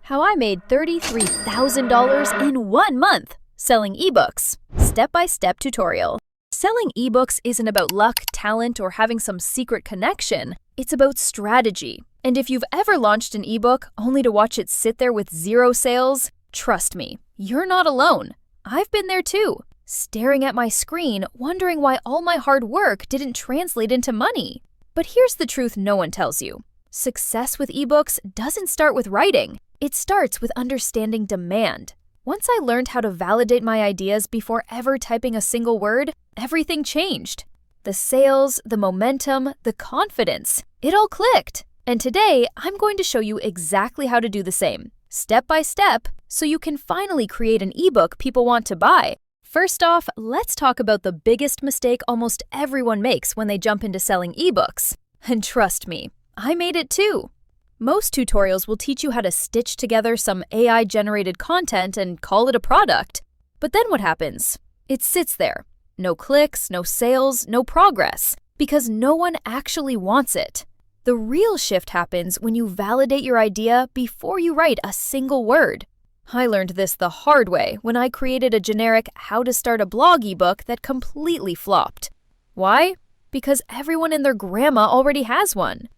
How I made $33,000 in 1 month selling ebooks. Step-by-step tutorial. Selling ebooks isn't about luck, talent, or having some secret connection. It's about strategy. And if you've ever launched an ebook only to watch it sit there with 0 sales, trust me, you're not alone. I've been there too, staring at my screen, wondering why all my hard work didn't translate into money. But here's the truth no one tells you. Success with ebooks doesn't start with writing. It starts with understanding demand. Once I learned how to validate my ideas before ever typing a single word, everything changed. The sales, the momentum, the confidence, it all clicked. And today, I'm going to show you exactly how to do the same, step by step, so you can finally create an ebook people want to buy. First off, let's talk about the biggest mistake almost everyone makes when they jump into selling ebooks. And trust me, I made it too. Most tutorials will teach you how to stitch together some AI-generated content and call it a product. But then what happens? It sits there. No clicks, no sales, no progress, because no one actually wants it. The real shift happens when you validate your idea before you write a single word. I learned this the hard way when I created a generic How to Start a Blog ebook that completely flopped. Why? Because everyone and their grandma already has one.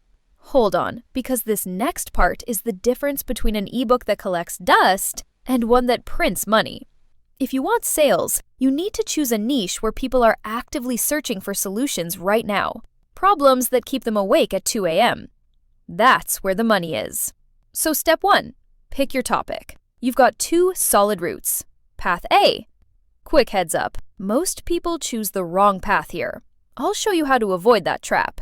Hold on, because this next part is the difference between an ebook that collects dust and one that prints money. If you want sales, you need to choose a niche where people are actively searching for solutions right now. Problems that keep them awake at 2 a.m. That's where the money is. So step 1, pick your topic. You've got 2 solid routes. Path A. Quick heads up, most people choose the wrong path here. I'll show you how to avoid that trap.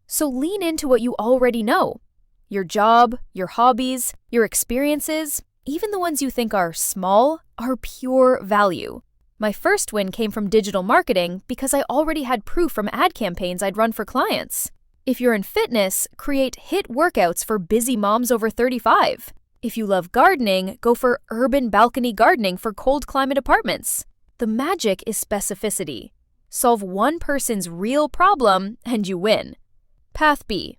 So lean into what you already know. Your job, your hobbies, your experiences, even the ones you think are small, are pure value. My first win came from digital marketing because I already had proof from ad campaigns I'd run for clients. If you're in fitness, create HIIT workouts for busy moms over 35. If you love gardening, go for urban balcony gardening for cold climate apartments. The magic is specificity. Solve one person's real problem and you win. Path B.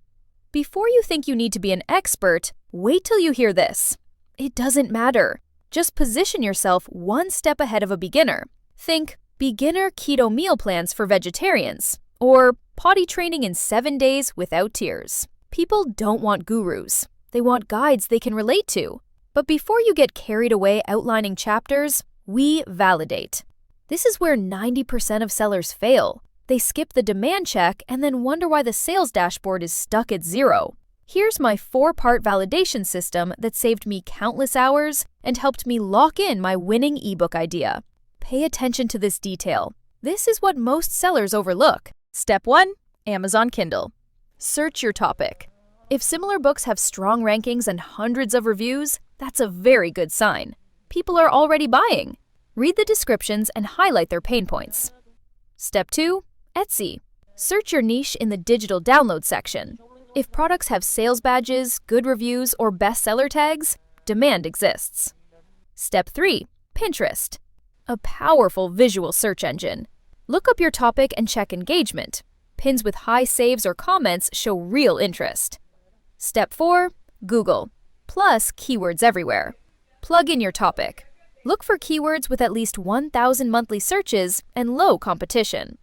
Before you think you need to be an expert, wait till you hear this. It doesn't matter. Just position yourself one step ahead of a beginner. Think beginner keto meal plans for vegetarians, or potty training in 7 days without tears. People don't want gurus. They want guides they can relate to. But before you get carried away outlining chapters, we validate. This is where 90% of sellers fail. They skip the demand check and then wonder why the sales dashboard is stuck at 0. Here's my 4-part validation system that saved me countless hours and helped me lock in my winning ebook idea. Pay attention to this detail. This is what most sellers overlook. Step 1, Amazon Kindle. Search your topic. If similar books have strong rankings and hundreds of reviews, that's a very good sign. People are already buying. Read the descriptions and highlight their pain points. Step 2, Etsy. Search your niche in the digital download section. If products have sales badges, good reviews, or bestseller tags, demand exists. Step 3, Pinterest. A powerful visual search engine. Look up your topic and check engagement. Pins with high saves or comments show real interest. Step 4, Google. Plus keywords everywhere. Plug in your topic. Look for keywords with at least 1,000 monthly searches and low competition.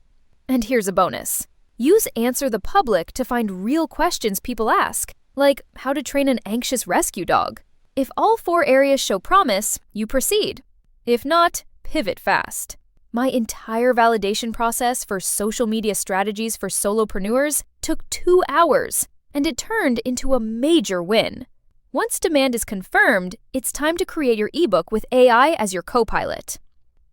And here's a bonus. Use Answer the Public to find real questions people ask, like how to train an anxious rescue dog. If all 4 areas show promise, you proceed. If not, pivot fast. My entire validation process for social media strategies for solopreneurs took 2 hours, and it turned into a major win. Once demand is confirmed, it's time to create your ebook with AI as your co-pilot.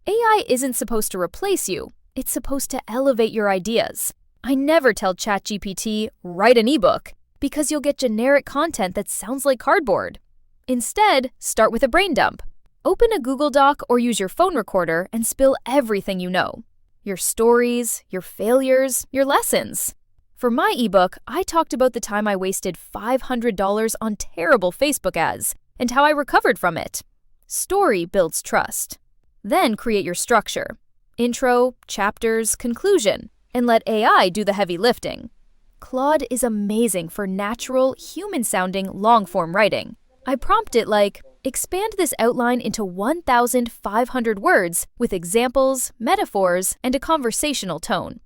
AI isn't supposed to replace you. It's supposed to elevate your ideas. I never tell ChatGPT, write an ebook, because you'll get generic content that sounds like cardboard. Instead, start with a brain dump. Open a Google Doc or use your phone recorder and spill everything you know. Your stories, your failures, your lessons. For my ebook, I talked about the time I wasted $500 on terrible Facebook ads and how I recovered from it. Story builds trust. Then create your structure. Intro, chapters, conclusion, and let AI do the heavy lifting. Claude is amazing for natural, human-sounding long-form writing. I prompt it like, Expand this outline into 1,500 words with examples, metaphors, and a conversational tone.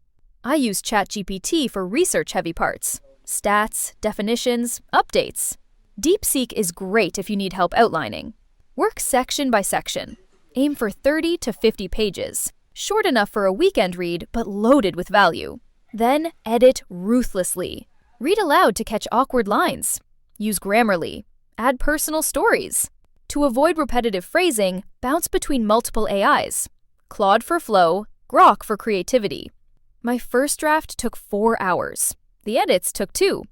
I use ChatGPT for research-heavy parts. Stats, definitions, updates. DeepSeek is great if you need help outlining. Work section by section. Aim for 30 to 50 pages. Short enough for a weekend read, but loaded with value. Then edit ruthlessly. Read aloud to catch awkward lines. Use Grammarly. Add personal stories. To avoid repetitive phrasing, bounce between multiple AIs. Claude for flow, Grok for creativity. My first draft took 4 hours. The edits took 2.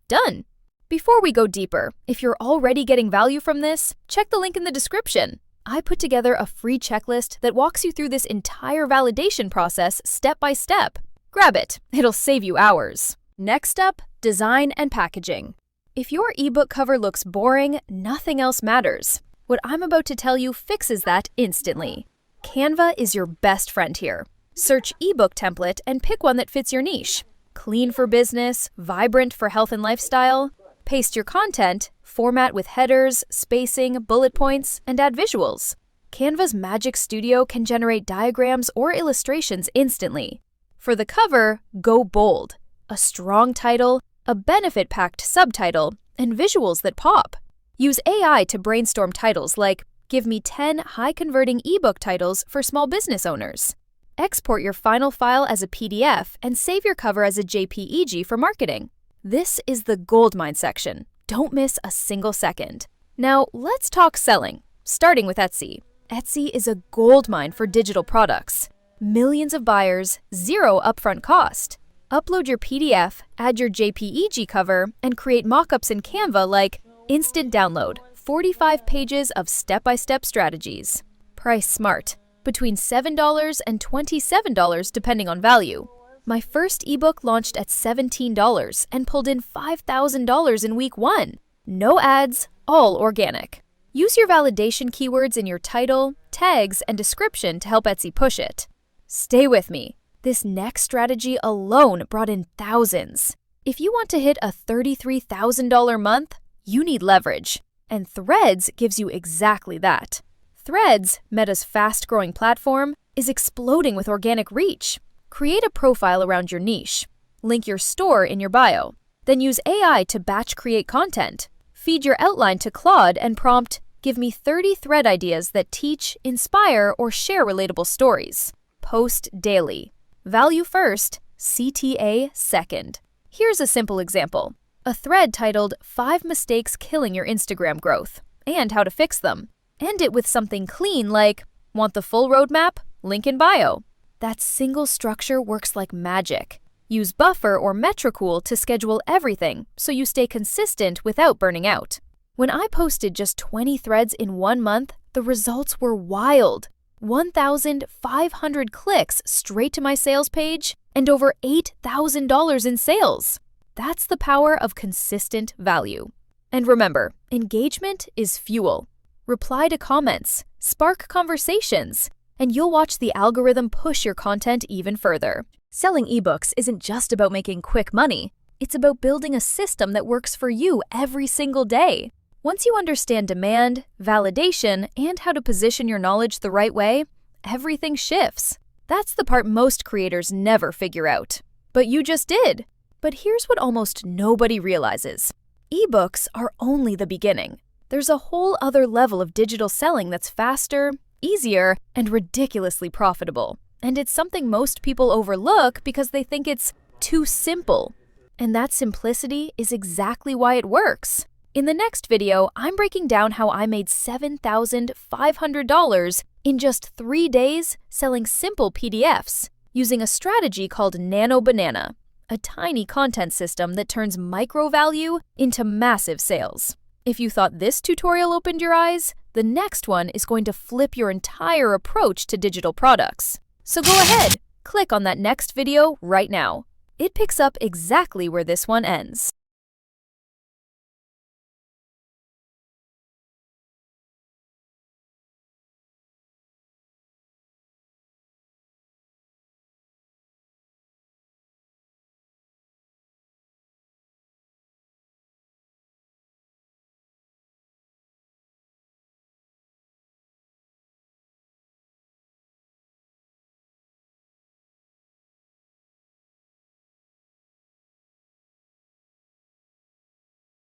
Done! Before we go deeper, if you're already getting value from this, check the link in the description. I put together a free checklist that walks you through this entire validation process step by step. Grab it, it'll save you hours. Next up, design and packaging. If your ebook cover looks boring, nothing else matters. What I'm about to tell you fixes that instantly. Canva is your best friend here. Search ebook template and pick one that fits your niche. Clean for business, vibrant for health and lifestyle. Paste your content, format with headers, spacing, bullet points, and add visuals. Canva's Magic Studio can generate diagrams or illustrations instantly. For the cover, go bold. A strong title, a benefit-packed subtitle, and visuals that pop. Use AI to brainstorm titles like, "Give me 10 high-converting ebook titles for small business owners." Export your final file as a PDF and save your cover as a JPEG for marketing. This is the goldmine section. Don't miss a single second. Now, let's talk selling, starting with Etsy. Etsy is a goldmine for digital products. Millions of buyers, 0 upfront cost. Upload your PDF, add your JPEG cover, and create mockups in Canva like instant download, 45 pages of step-by-step strategies. Price smart, between $7 and $27 depending on value. My first ebook launched at $17 and pulled in $5,000 in week 1. No ads, all organic. Use your validation keywords in your title, tags, and description to help Etsy push it. Stay with me. This next strategy alone brought in thousands. If you want to hit a $33,000 month, you need leverage. And Threads gives you exactly that. Threads, Meta's fast-growing platform, is exploding with organic reach. Create a profile around your niche. Link your store in your bio. Then use AI to batch create content. Feed your outline to Claude and prompt, "Give me 30 thread ideas that teach, inspire, or share relatable stories." Post daily. Value first, CTA second. Here's a simple example. A thread titled 5 Mistakes Killing Your Instagram Growth and How to Fix Them. End it with something clean like, "Want the full roadmap? Link in bio." That single structure works like magic. Use Buffer or Metricool to schedule everything so you stay consistent without burning out. When I posted just 20 threads in 1 month, the results were wild. 1,500 clicks straight to my sales page and over $8,000 in sales. That's the power of consistent value. And remember, engagement is fuel. Reply to comments, spark conversations, and you'll watch the algorithm push your content even further. Selling ebooks isn't just about making quick money. It's about building a system that works for you every single day. Once you understand demand, validation, and how to position your knowledge the right way, everything shifts. That's the part most creators never figure out. But you just did. But here's what almost nobody realizes. Ebooks are only the beginning. There's a whole other level of digital selling that's faster, easier, and ridiculously profitable. And it's something most people overlook because they think it's too simple. And that simplicity is exactly why it works. In the next video, I'm breaking down how I made $7,500 in just 3 days selling simple PDFs using a strategy called Nano Banana, a tiny content system that turns micro value into massive sales. If you thought this tutorial opened your eyes, the next one is going to flip your entire approach to digital products. So go ahead, click on that next video right now. It picks up exactly where this one ends.